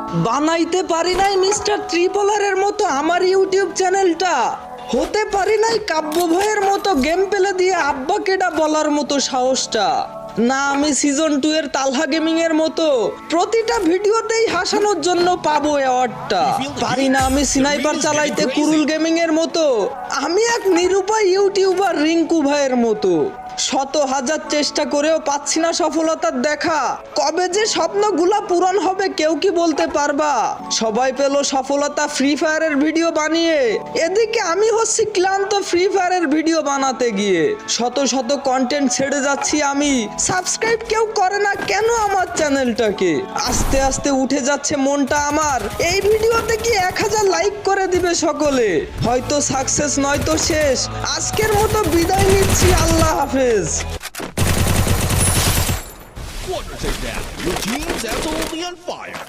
বানাইতে পারি নাই মিস্টার ত্রিপলারের মতো আমার ইউটিউব চ্যানেলটা, হতে পারি নাই কাব্য ভাইয়ের মতো গেম পেলে দিয়ে আব্বা কেডা বলার মতো সাহসটা, না আমি সিজন 2 এর তালহা গেমিং এর মতো প্রতিটা ভিডিওতেই হাসানোর জন্য পাবো অ্যাওয়ার্ডটা, পারি না আমি স্নাইপার চালাইতে কুরুল গেমিং এর মতো, আমি এক নিরুপায় ইউটিউবার রিঙ্কু ভাইয়ের মতো। শত হাজার চেষ্টা করেও পাচ্ছি না সফলতার দেখা, কবে যে স্বপ্নগুলা পূরণ হবে কেউ কি বলতে পারবা? সবাই পেল সফলতা ফ্রি ফায়ারের ভিডিও বানিয়ে, এদিকে আমি হচ্ছি ক্লান্ত ফ্রি ফায়ারের ভিডিও বানাতে গিয়ে, শত শত কন্টেন্ট ছেড়ে যাচ্ছি আমি, সাবস্ক্রাইব কেউ করে না কেন আমার চ্যানেলটাকে? আস্তে আস্তে উঠে যাচ্ছে মনটা আমার, এই ভিডিওতে কি 1000 লাইক করে দিবে সকলে? হয়তো সাকসেস নয়তো শেষ, আজকের মতো বিদায় নিচ্ছি, আল্লাহ হাফেজ। Quadra takedown. Your team's absolutely on fire.